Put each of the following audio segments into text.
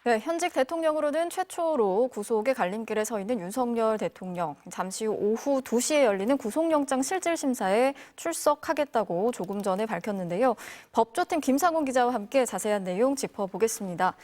네, 현직 대통령으로는 최초로 구속의 갈림길에 서 있는 윤석열 대통령. 잠시 후 오후 2시에 열리는 구속영장 실질심사에 출석하겠다고 조금 전에 밝혔는데요. 법조팀 김상훈 기자와 함께 자세한 내용 짚어보겠습니다.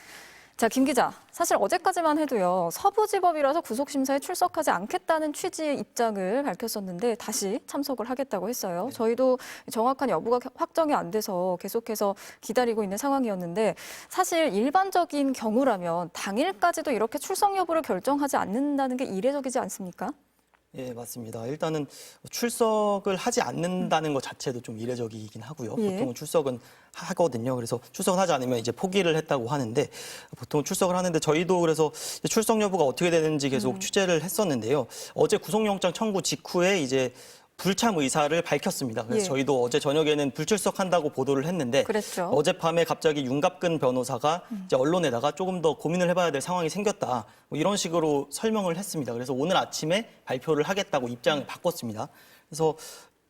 자, 김 기자, 사실 어제까지만 해도요, 서부지법이라서 구속심사에 출석하지 않겠다는 취지의 입장을 밝혔었는데 다시 참석을 하겠다고 했어요. 저희도 정확한 여부가 확정이 안 돼서 계속해서 기다리고 있는 상황이었는데 사실 일반적인 경우라면 당일까지도 이렇게 출석 여부를 결정하지 않는다는 게 이례적이지 않습니까? 예, 맞습니다. 일단은 출석을 하지 않는다는 것 자체도 좀 이례적이긴 하고요. 예. 보통은 출석은 하거든요. 그래서 출석을 하지 않으면 이제 포기를 했다고 하는데 보통 출석을 하는데 저희도 그래서 출석 여부가 어떻게 되는지 계속 취재를 했었는데요. 어제 구속영장 청구 직후에 이제 불참 의사를 밝혔습니다. 그래서 예. 저희도 어제 저녁에는 불출석한다고 보도를 했는데 그랬죠. 어젯밤에 갑자기 윤갑근 변호사가 이제 언론에다가 조금 더 고민을 해봐야 될 상황이 생겼다. 뭐 이런 식으로 설명을 했습니다. 그래서 오늘 아침에 발표를 하겠다고 입장을 바꿨습니다. 그래서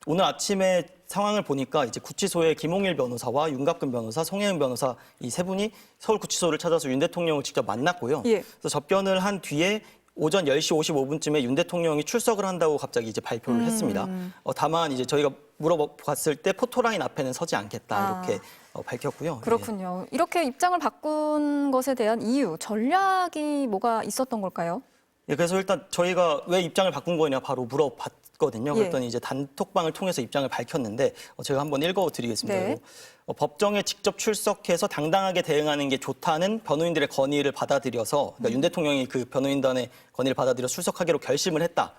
오늘 아침에 상황을 보니까 이제 구치소에 김홍일 변호사와 윤갑근 변호사, 송혜은 변호사 이 세 분이 서울구치소를 찾아서 윤 대통령을 직접 만났고요. 예. 그래서 접견을 한 뒤에 오전 10시 55분쯤에 윤 대통령이 출석을 한다고 갑자기 이제 발표를 했습니다. 다만 이제 저희가 물어봤을 때 포토라인 앞에는 서지 않겠다 이렇게 밝혔고요. 그렇군요. 이렇게 입장을 바꾼 것에 대한 이유, 전략이 뭐가 있었던 걸까요? 예, 그래서 일단 저희가 왜 입장을 바꾼 거냐 바로 물어봤거든요. 예. 그랬더니 이제 단톡방을 통해서 입장을 밝혔는데 제가 한번 읽어드리겠습니다. 네. 법정에 직접 출석해서 당당하게 대응하는 게 좋다는 변호인들의 건의를 받아들여서 그러니까 윤 대통령이 그 변호인단의 건의를 받아들여 출석하기로 결심을 했다.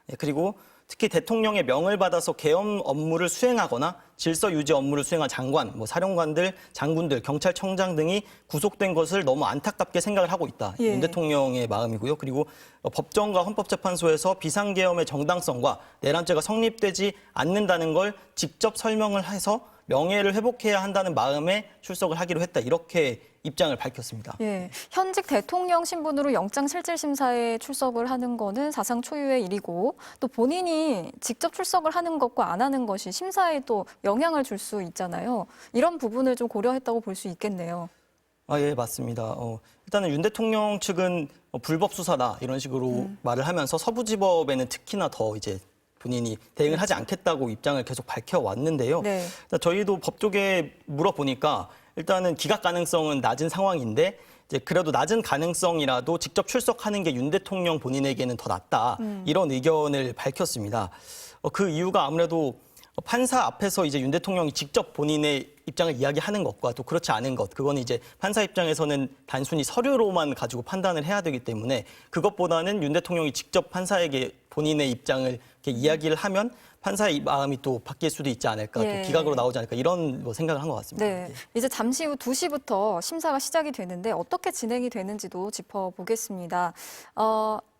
예, 그리고 특히 대통령의 명을 받아서 계엄 업무를 수행하거나 질서 유지 업무를 수행한 장관, 뭐 사령관들, 장군들, 경찰청장 등이 구속된 것을 너무 안타깝게 생각을 하고 있다. 예. 윤 대통령의 마음이고요. 그리고 법정과 헌법재판소에서 비상계엄의 정당성과 내란죄가 성립되지 않는다는 걸 직접 설명을 해서 명예를 회복해야 한다는 마음에 출석을 하기로 했다. 이렇게 입장을 밝혔습니다. 예, 현직 대통령 신분으로 영장실질심사에 출석을 하는 거는 사상 초유의 일이고 또 본인이 직접 출석을 하는 것과 안 하는 것이 심사에 또 영향을 줄 수 있잖아요. 이런 부분을 좀 고려했다고 볼 수 있겠네요. 예, 맞습니다. 일단은 윤 대통령 측은 불법 수사다 이런 식으로 말을 하면서 서부지법에는 특히나 더 이제 본인이 대응을 하지 않겠다고 입장을 계속 밝혀왔는데요. 네. 저희도 법 쪽에 물어보니까 일단은 기각 가능성은 낮은 상황인데 이제 그래도 낮은 가능성이라도 직접 출석하는 게 윤 대통령 본인에게는 더 낫다. 이런 의견을 밝혔습니다. 그 이유가 아무래도 판사 앞에서 이제 윤 대통령이 직접 본인의 입장을 이야기하는 것과 또 그렇지 않은 것, 그거는 이제 판사 입장에서는 단순히 서류로만 가지고 판단을 해야 되기 때문에 그것보다는 윤 대통령이 직접 판사에게 본인의 입장을 이렇게 이야기를 하면 판사의 마음이 또 바뀔 수도 있지 않을까, 예. 또 기각으로 나오지 않을까 이런 생각을 한 것 같습니다. 네, 이제 잠시 후 2시부터 심사가 시작이 되는데 어떻게 진행이 되는지도 짚어보겠습니다.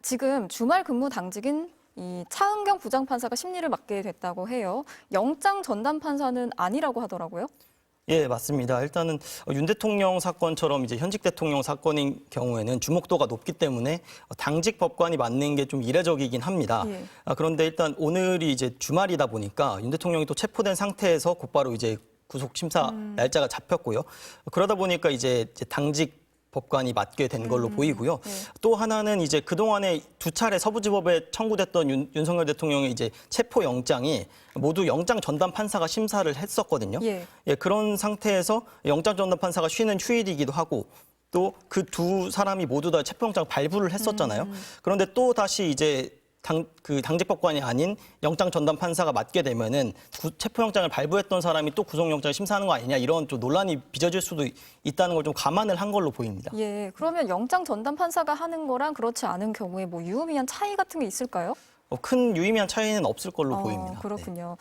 지금 주말 근무 당직인 이 차은경 부장판사가 심리를 맡게 됐다고 해요. 영장 전담 판사는 아니라고 하더라고요. 예, 맞습니다. 일단은 윤 대통령 사건처럼 이제 현직 대통령 사건인 경우에는 주목도가 높기 때문에 당직 법관이 맡는 게 좀 이례적이긴 합니다. 예. 그런데 일단 오늘이 이제 주말이다 보니까 윤 대통령이 또 체포된 상태에서 곧바로 이제 구속 심사 날짜가 잡혔고요. 그러다 보니까 이제 당직 법관이 맡게 된 걸로 보이고요. 네. 또 하나는 이제 그동안에 두 차례 서부지법에 청구됐던 윤석열 대통령의 이제 체포 영장이 모두 영장 전담 판사가 심사를 했었거든요. 예. 그런 상태에서 영장 전담 판사가 쉬는 휴일이기도 하고 또 그 두 사람이 모두 다 체포영장 발부를 했었잖아요. 그런데 또 다시 이제 당직 법관이 아닌 영장 전담 판사가 맡게 되면은 체포영장을 발부했던 사람이 또 구속영장을 심사하는 거 아니냐 이런 좀 논란이 빚어질 수도 있다는 걸 좀 감안을 한 걸로 보입니다. 예, 그러면 영장 전담 판사가 하는 거랑 그렇지 않은 경우에 뭐 유의미한 차이 같은 게 있을까요? 큰 유의미한 차이는 없을 걸로 보입니다. 네. 그렇군요.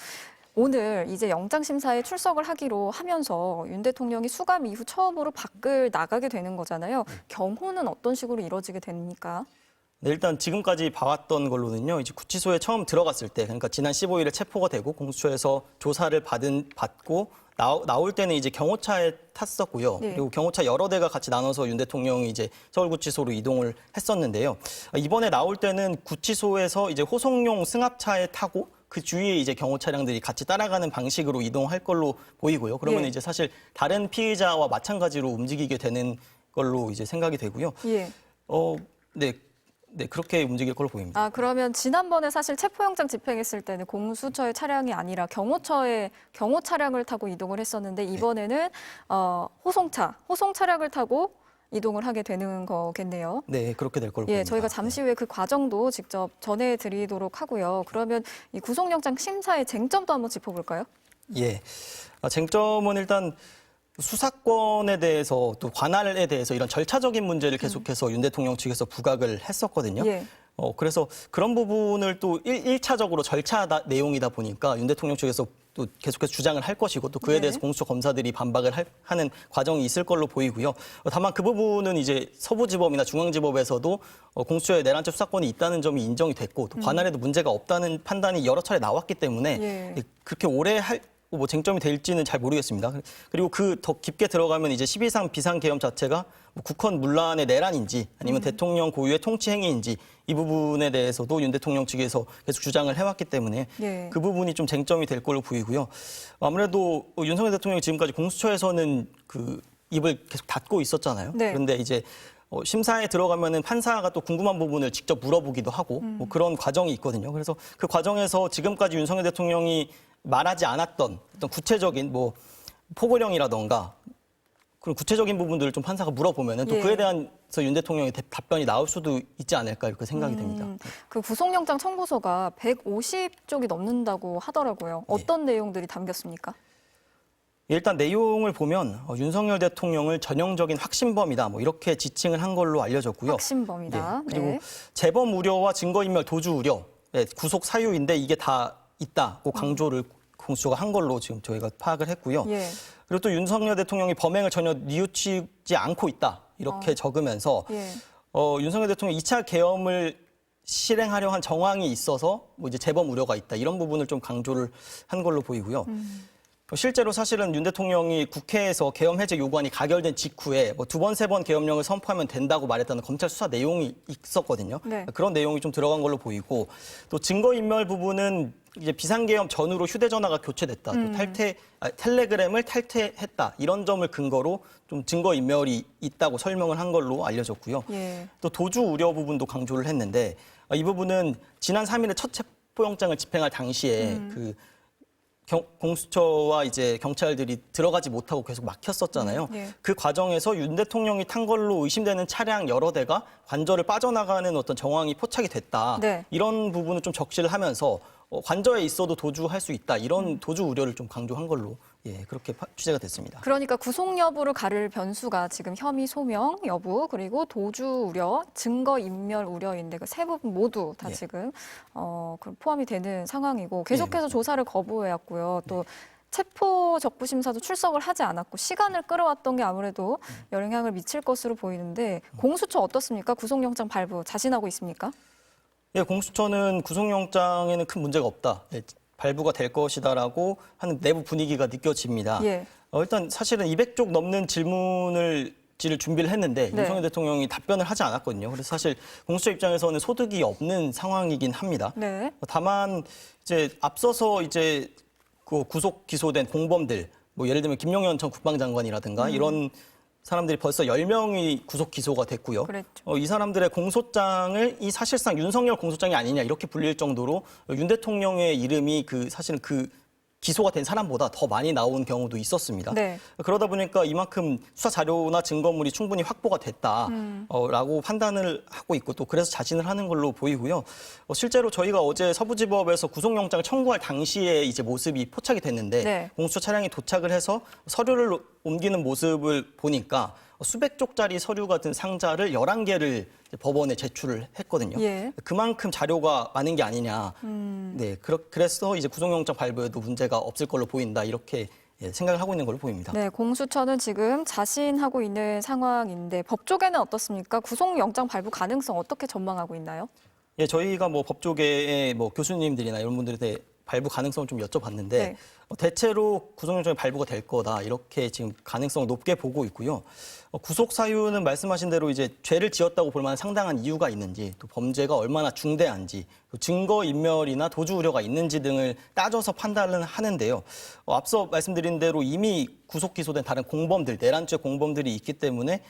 오늘 이제 영장심사에 출석을 하기로 하면서 윤 대통령이 수감 이후 처음으로 밖을 나가게 되는 거잖아요. 경호는 어떤 식으로 이루어지게 됩니까? 네, 일단 지금까지 봐왔던 걸로는요. 이제 구치소에 처음 들어갔을 때, 그러니까 지난 15일에 체포가 되고 공수처에서 조사를 받고 나올 때는 이제 경호차에 탔었고요. 네. 그리고 경호차 여러 대가 같이 나눠서 윤 대통령이 이제 서울구치소로 이동을 했었는데요. 이번에 나올 때는 구치소에서 이제 호송용 승합차에 타고 그 주위에 이제 경호 차량들이 같이 따라가는 방식으로 이동할 걸로 보이고요. 그러면 예. 이제 사실 다른 피의자와 마찬가지로 움직이게 되는 걸로 이제 생각이 되고요. 예. 네, 그렇게 움직일 걸로 보입니다. 아, 그러면 지난번에 사실 체포영장 집행했을 때는 공수처의 차량이 아니라 경호처의 경호 차량을 타고 이동을 했었는데 이번에는 호송 차량을 타고 이동을 하게 되는 거겠네요. 네, 그렇게 될 걸로 예, 보입니다. 저희가 잠시 후에 그 과정도 직접 전해드리도록 하고요. 그러면 이 구속영장 심사의 쟁점도 한번 짚어볼까요? 예, 쟁점은 일단 수사권에 대해서 또 관할에 대해서 이런 절차적인 문제를 계속해서 윤 대통령 측에서 부각을 했었거든요. 예. 그래서 그런 부분을 또 1차적으로 절차 내용이다 보니까 윤 대통령 측에서 또 계속해서 주장을 할 것이고 또 그에 네. 대해서 공수처 검사들이 반박을 하는 과정이 있을 걸로 보이고요. 다만 그 부분은 이제 서부지법이나 중앙지법에서도 공수처의 내란죄 수사권이 있다는 점이 인정이 됐고 또 관할에도 문제가 없다는 판단이 여러 차례 나왔기 때문에 예. 그렇게 오래 뭐 쟁점이 될지는 잘 모르겠습니다. 그리고 그 더 깊게 들어가면 이제 12상 비상계엄 자체가 뭐 국헌 문란의 내란인지 아니면 대통령 고유의 통치 행위인지 이 부분에 대해서도 윤 대통령 측에서 계속 주장을 해왔기 때문에 예. 그 부분이 좀 쟁점이 될 걸로 보이고요. 아무래도 윤석열 대통령이 지금까지 공수처에서는 그 입을 계속 닫고 있었잖아요. 네. 그런데 이제 심사에 들어가면은 판사가 또 궁금한 부분을 직접 물어보기도 하고 뭐 그런 과정이 있거든요. 그래서 그 과정에서 지금까지 윤석열 대통령이 말하지 않았던 어떤 구체적인 뭐 포고령이라던가 그런 구체적인 부분들을 좀 판사가 물어보면은 또 예. 그에 대해서 윤 대통령의 답변이 나올 수도 있지 않을까 이렇게 생각이 됩니다. 그 구속영장 청구서가 150쪽이 넘는다고 하더라고요. 어떤 내용들이 담겼습니까? 일단 내용을 보면 윤석열 대통령을 전형적인 확신범이다 뭐 이렇게 지칭을 한 걸로 알려졌고요. 확신범이다. 네. 그리고 네. 재범 우려와 증거인멸 도주 우려, 구속 사유인데 이게 다 있다고 강조를 공수처가 한 걸로 지금 저희가 파악을 했고요. 예. 그리고 또 윤석열 대통령이 범행을 전혀 뉘우치지 않고 있다 이렇게 적으면서 예. 윤석열 대통령 2차 계엄을 실행하려 한 정황이 있어서 뭐 이제 재범 우려가 있다 이런 부분을 좀 강조를 한 걸로 보이고요. 실제로 사실은 윤 대통령이 국회에서 계엄 해제 요구안이 가결된 직후에 뭐 2번, 3번 계엄령을 선포하면 된다고 말했다는 검찰 수사 내용이 있었거든요. 네. 그런 내용이 좀 들어간 걸로 보이고 또 증거인멸 부분은 이제 비상계엄 전후로 휴대전화가 교체됐다. 또 텔레그램을 탈퇴했다. 이런 점을 근거로 좀 증거인멸이 있다고 설명을 한 걸로 알려졌고요. 예. 또 도주 우려 부분도 강조를 했는데 이 부분은 지난 3일에 첫 체포영장을 집행할 당시에 그 공수처와 이제 경찰들이 들어가지 못하고 계속 막혔었잖아요. 예. 그 과정에서 윤 대통령이 탄 걸로 의심되는 차량 여러 대가 관저를 빠져나가는 어떤 정황이 포착이 됐다. 네. 이런 부분을 좀 적시를 하면서 관저에 있어도 도주할 수 있다. 이런 도주 우려를 좀 강조한 걸로 그렇게 취재가 됐습니다. 그러니까 구속 여부를 가를 변수가 지금 혐의 소명 여부 그리고 도주 우려, 증거 인멸 우려인데 그 세 부분 모두 다 지금 그럼 포함이 되는 상황이고 계속해서 조사를 거부해왔고요. 또 체포 적부 심사도 출석을 하지 않았고 시간을 끌어왔던 게 아무래도 영향을 미칠 것으로 보이는데 공수처 어떻습니까? 구속영장 발부 자신하고 있습니까? 공수처는 구속영장에는 큰 문제가 없다. 발부가 될 것이다라고 하는 내부 분위기가 느껴집니다. 예. 일단 사실은 200쪽 넘는 질문을 준비를 했는데 네. 윤석열 대통령이 답변을 하지 않았거든요. 그래서 사실 공수처 입장에서는 소득이 없는 상황이긴 합니다. 네. 다만 이제 앞서서 이제 그 구속 기소된 공범들, 뭐 예를 들면 김용현 전 국방장관이라든가 이런 사람들이 벌써 10명이 구속 기소가 됐고요. 그랬죠. 이 사람들의 공소장을 이 사실상 윤석열 공소장이 아니냐 이렇게 불릴 정도로 윤 대통령의 이름이 사실은 그 기소가 된 사람보다 더 많이 나온 경우도 있었습니다. 네. 그러다 보니까 이만큼 수사 자료나 증거물이 충분히 확보가 됐다라고 판단을 하고 있고 또 그래서 자진을 하는 걸로 보이고요. 실제로 저희가 어제 서부지법에서 구속영장을 청구할 당시에 이제 모습이 포착이 됐는데 네. 공수처 차량이 도착을 해서 서류를 옮기는 모습을 보니까 수백 쪽짜리 서류가 든 상자를 11개를 법원에 제출을 했거든요. 예. 그만큼 자료가 많은 게 아니냐. 네, 그래서 이제 구속영장 발부에도 문제가 없을 걸로 보인다. 이렇게 생각을 하고 있는 걸로 보입니다. 네, 공수처는 지금 자신하고 있는 상황인데 법조계는 어떻습니까? 구속영장 발부 가능성 어떻게 전망하고 있나요? 저희가 뭐 법조계의 뭐 교수님들이나 이런 분들에 대해 발부 가능성을 좀 여쭤봤는데 네. 대체로 구속영장이 발부가 될 거다 이렇게 지금 가능성을 높게 보고 있고요. 구속 사유는 말씀하신 대로 이제 죄를 지었다고 볼 만한 상당한 이유가 있는지, 또 범죄가 얼마나 중대한지, 또 증거 인멸이나 도주 우려가 있는지 등을 따져서 판단을 하는데요. 앞서 말씀드린 대로 이미 구속 기소된 다른 공범들, 내란죄 공범들이 있기 때문에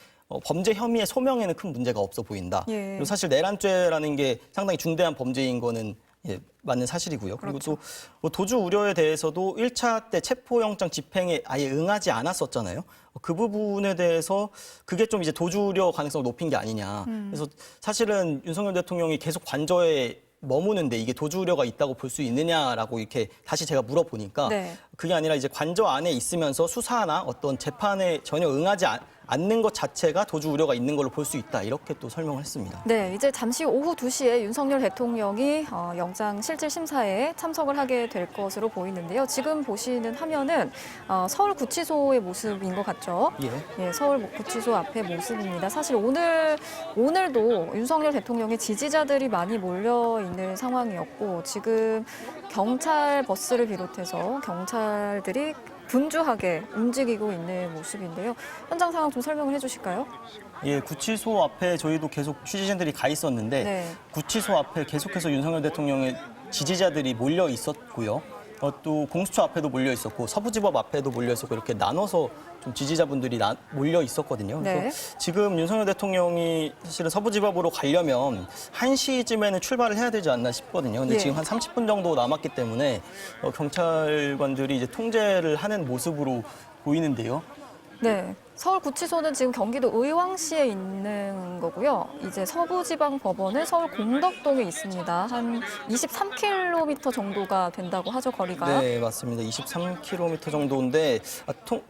범죄 혐의의 소명에는 큰 문제가 없어 보인다. 예. 그리고 사실 내란죄라는 게 상당히 중대한 범죄인 거는 맞는 사실이고요. 그리고 그렇죠. 또 도주 우려에 대해서도 1차 때 체포영장 집행에 아예 응하지 않았었잖아요. 그 부분에 대해서 그게 좀 이제 도주 우려 가능성을 높인 게 아니냐. 그래서 사실은 윤석열 대통령이 계속 관저에 머무는데 이게 도주 우려가 있다고 볼 수 있느냐라고 이렇게 다시 제가 물어보니까 네. 그게 아니라 이제 관저 안에 있으면서 수사나 어떤 재판에 전혀 응하지 않는 것 자체가 도주 우려가 있는 걸로 볼 수 있다. 이렇게 또 설명을 했습니다. 네, 이제 잠시 오후 2시에 윤석열 대통령이 영장 실질 심사에 참석을 하게 될 것으로 보이는데요. 지금 보시는 화면은 서울구치소의 모습인 것 같죠? 예. 예, 서울구치소 앞의 모습입니다. 사실 오늘도 윤석열 대통령의 지지자들이 많이 몰려 있는 상황이었고 지금 경찰 버스를 비롯해서 경찰들이 분주하게 움직이고 있는 모습인데요. 현장 상황 좀 설명을 해주실까요? 예, 구치소 앞에 저희도 계속 취재진들이 가 있었는데 네. 구치소 앞에 계속해서 윤석열 대통령의 지지자들이 몰려 있었고요. 또 공수처 앞에도 몰려 있었고 서부지법 앞에도 몰려 있었고 이렇게 나눠서 좀 지지자분들이 몰려 있었거든요. 그래서 네. 지금 윤석열 대통령이 사실은 서부지법으로 가려면 1시쯤에는 출발을 해야 되지 않나 싶거든요. 근데 예. 지금 한 30분 정도 남았기 때문에 경찰관들이 이제 통제를 하는 모습으로 보이는데요. 네. 서울구치소는 지금 경기도 의왕시에 있는 거고요. 이제 서부지방법원은 서울 공덕동에 있습니다. 한 23km 정도가 된다고 하죠, 거리가. 네, 맞습니다. 23km 정도인데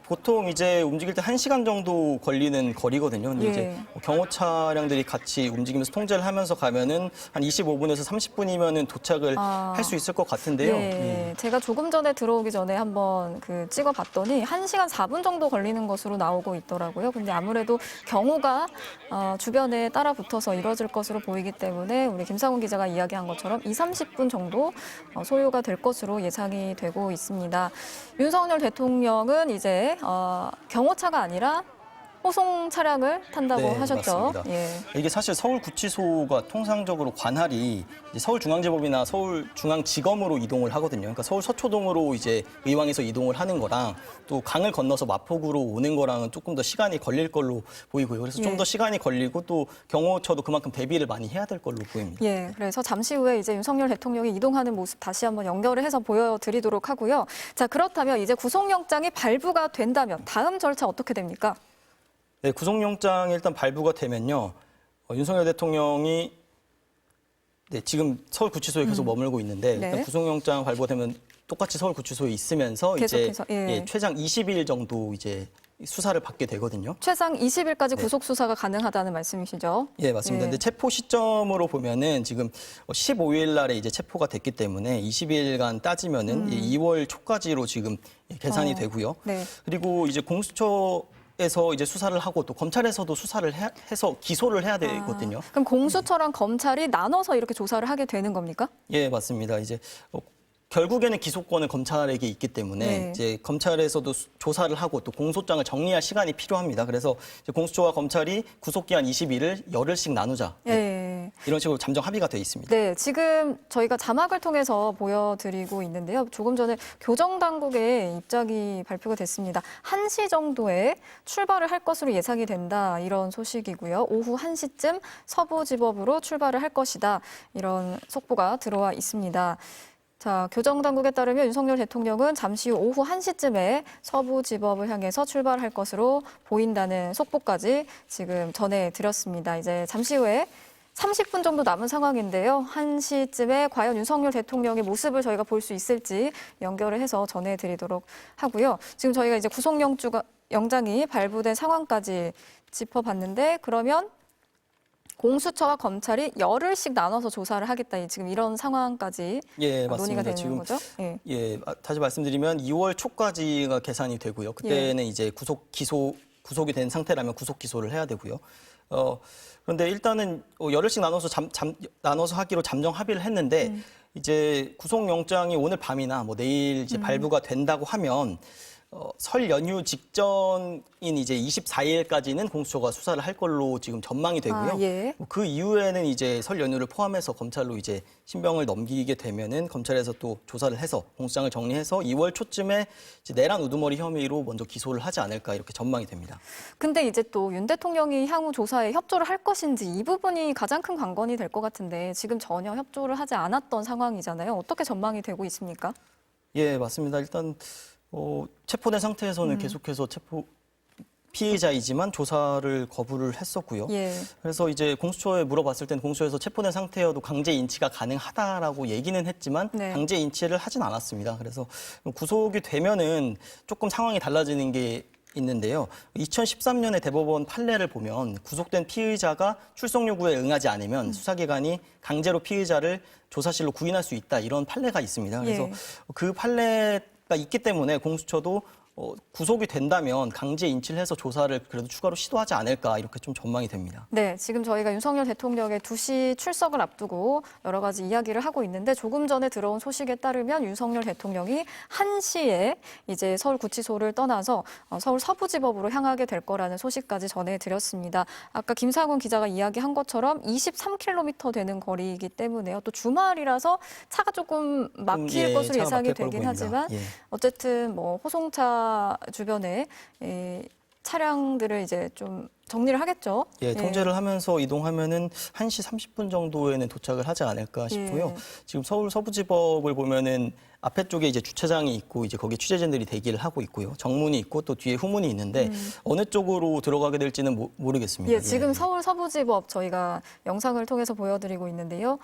보통 이제 움직일 때 1시간 정도 걸리는 거리거든요. 근데 예. 이제 경호 차량들이 같이 움직이면서 통제를 하면서 가면은 한 25분에서 30분이면은 도착을 할 수 있을 것 같은데요. 예. 제가 조금 전에 들어오기 전에 한번 찍어봤더니 1시간 4분 정도 걸리는 것으로 나오고 있더라고요. 근데 아무래도 경호가 주변에 따라 붙어서 이뤄질 것으로 보이기 때문에 우리 김상훈 기자가 이야기한 것처럼 30분 정도 소요가 될 것으로 예상이 되고 있습니다. 윤석열 대통령은 이제 경호차가 아니라 호송 차량을 탄다고 네, 하셨죠. 맞습니다. 예. 이게 사실 서울구치소가 통상적으로 관할이 이제 서울중앙지법이나 서울중앙지검으로 이동을 하거든요. 그러니까 서울 서초동으로 이제 의왕에서 이동을 하는 거랑 또 강을 건너서 마포구로 오는 거랑은 조금 더 시간이 걸릴 걸로 보이고요. 그래서 좀 예. 더 시간이 걸리고 또 경호처도 그만큼 대비를 많이 해야 될 걸로 보입니다. 예, 그래서 잠시 후에 이제 윤석열 대통령이 이동하는 모습 다시 한번 연결을 해서 보여드리도록 하고요. 자, 그렇다면 이제 구속영장이 발부가 된다면 다음 절차 어떻게 됩니까? 네, 구속영장이 일단 발부가 되면요. 윤석열 대통령이 지금 서울구치소에 계속 머물고 있는데 일단 네. 구속영장 발부가 되면 똑같이 서울구치소에 있으면서 계속해서, 이제 예. 최장 20일 정도 이제 수사를 받게 되거든요. 최장 20일까지 구속 수사가 가능하다는 말씀이시죠? 예, 맞습니다. 예. 근데 체포 시점으로 보면은 지금 15일 날에 이제 체포가 됐기 때문에 20일간 따지면은 2월 초까지로 지금 계산이 되고요. 네. 그리고 이제 공수처에서 이제 수사를 하고 또 검찰에서도 수사를 해서 기소를 해야 되거든요. 그럼 공수처랑 검찰이 나눠서 이렇게 조사를 하게 되는 겁니까? 예, 맞습니다. 이제 결국에는 기소권은 검찰에게 있기 때문에 네. 이제 검찰에서도 조사를 하고 또 공소장을 정리할 시간이 필요합니다. 그래서 이제 공수처와 검찰이 구속기한 20일을 열흘씩 나누자. 예. 이런 식으로 잠정 합의가 돼 있습니다. 네, 지금 저희가 자막을 통해서 보여드리고 있는데요. 조금 전에 교정당국의 입장이 발표가 됐습니다. 1시 정도에 출발을 할 것으로 예상이 된다. 이런 소식이고요. 오후 1시쯤 서부지법으로 출발을 할 것이다. 이런 속보가 들어와 있습니다. 자, 교정당국에 따르면 윤석열 대통령은 잠시 후 오후 1시쯤에 서부지법을 향해서 출발할 것으로 보인다는 속보까지 지금 전해드렸습니다. 이제 잠시 후에 30분 정도 남은 상황인데요. 1시쯤에 과연 윤석열 대통령의 모습을 저희가 볼 수 있을지 연결을 해서 전해드리도록 하고요. 지금 저희가 이제 구속영장이 발부된 상황까지 짚어봤는데 그러면 공수처와 검찰이 열흘씩 나눠서 조사를 하겠다. 지금 이런 상황까지 예, 논의가 맞습니다. 되는 지금 거죠? 예. 예, 다시 말씀드리면 2월 초까지가 계산이 되고요. 그때는 이제 구속이 된 상태라면 구속 기소를 해야 되고요. 그런데 일단은 열흘씩 나눠서 하기로 잠정 합의를 했는데 이제 구속영장이 오늘 밤이나 뭐 내일 이제 발부가 된다고 하면 설 연휴 직전인 이제 24일까지는 공수처가 수사를 할 걸로 지금 전망이 되고요. 아, 예. 그 이후에는 이제 설 연휴를 포함해서 검찰로 이제 신병을 넘기게 되면은 검찰에서 또 조사를 해서 공소장을 정리해서 2월 초쯤에 이제 내란 우두머리 혐의로 먼저 기소를 하지 않을까 이렇게 전망이 됩니다. 근데 이제 또 윤 대통령이 향후 조사에 협조를 할 것인지 이 부분이 가장 큰 관건이 될 것 같은데 지금 전혀 협조를 하지 않았던 상황이잖아요. 어떻게 전망이 되고 있습니까? 예, 맞습니다. 일단 체포된 상태에서는 계속해서 피해자이지만 조사를 거부를 했었고요. 예. 그래서 이제 공수처에 물어봤을 때는 공수처에서 체포된 상태여도 강제 인치가 가능하다라고 얘기는 했지만 네. 강제 인치를 하진 않았습니다. 그래서 구속이 되면은 조금 상황이 달라지는 게 있는데요. 2013년에 대법원 판례를 보면 구속된 피의자가 출석 요구에 응하지 않으면 수사기관이 강제로 피의자를 조사실로 구인할 수 있다 이런 판례가 있습니다. 그래서 예. 그 판례가 있기 때문에 공수처도 구속이 된다면 강제 인치를 해서 조사를 그래도 추가로 시도하지 않을까 이렇게 좀 전망이 됩니다. 네, 지금 저희가 윤석열 대통령의 2시 출석을 앞두고 여러 가지 이야기를 하고 있는데 조금 전에 들어온 소식에 따르면 윤석열 대통령이 1시에 이제 서울구치소를 떠나서 서울 서부지법으로 향하게 될 거라는 소식까지 전해드렸습니다. 아까 김상훈 기자가 이야기한 것처럼 23km 되는 거리이기 때문에요. 또 주말이라서 차가 조금 막힐 것으로 차가 예상이 막힐 걸로 되긴 보입니다. 하지만 예. 어쨌든 뭐 호송차 주변에 차량들을 이제 좀 정리를 하겠죠. 예, 통제를 하면서 이동하면은 1시 30분 정도에는 도착을 하지 않을까 싶고요. 예. 지금 서울 서부지법을 보면은 앞에 쪽에 이제 주차장이 있고 이제 거기 취재진들이 대기를 하고 있고요. 정문이 있고 또 뒤에 후문이 있는데 어느 쪽으로 들어가게 될지는 모르겠습니다. 예, 지금 서울 서부지법 저희가 영상을 통해서 보여드리고 있는데요.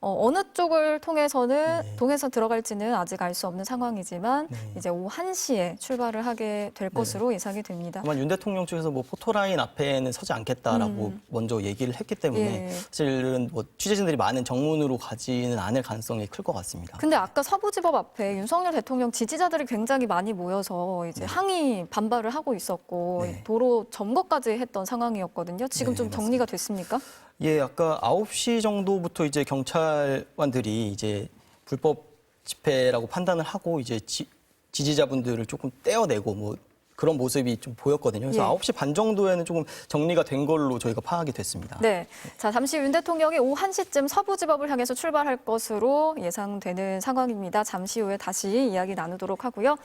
어느 쪽을 통해서는 동해서 들어갈지는 아직 알 수 없는 상황이지만 이제 오후 1시에 출발을 하게 될 것으로 예상이 됩니다. 다만 윤 대통령 측에서 뭐 포토라인 앞에는 서지 않겠다라고 먼저 얘기를 했기 때문에 예. 사실은 뭐 취재진들이 많은 정문으로 가지는 않을 가능성이 클 것 같습니다. 근데 아까 서부지법 앞에 윤석열 대통령 지지자들이 굉장히 많이 모여서 이제 항의 반발을 하고 있었고 네. 도로 점거까지 했던 상황이었거든요. 지금 네, 좀 정리가 됐습니까? 예, 아까 9시 정도부터 이제 경찰관들이 이제 불법 집회라고 판단을 하고 이제 지지자분들을 조금 떼어내고 뭐 그런 모습이 좀 보였거든요. 그래서 예. 9시 반 정도에는 조금 정리가 된 걸로 저희가 파악이 됐습니다. 네. 자, 잠시 윤 대통령이 오후 1시쯤 서부지법을 향해서 출발할 것으로 예상되는 상황입니다. 잠시 후에 다시 이야기 나누도록 하고요.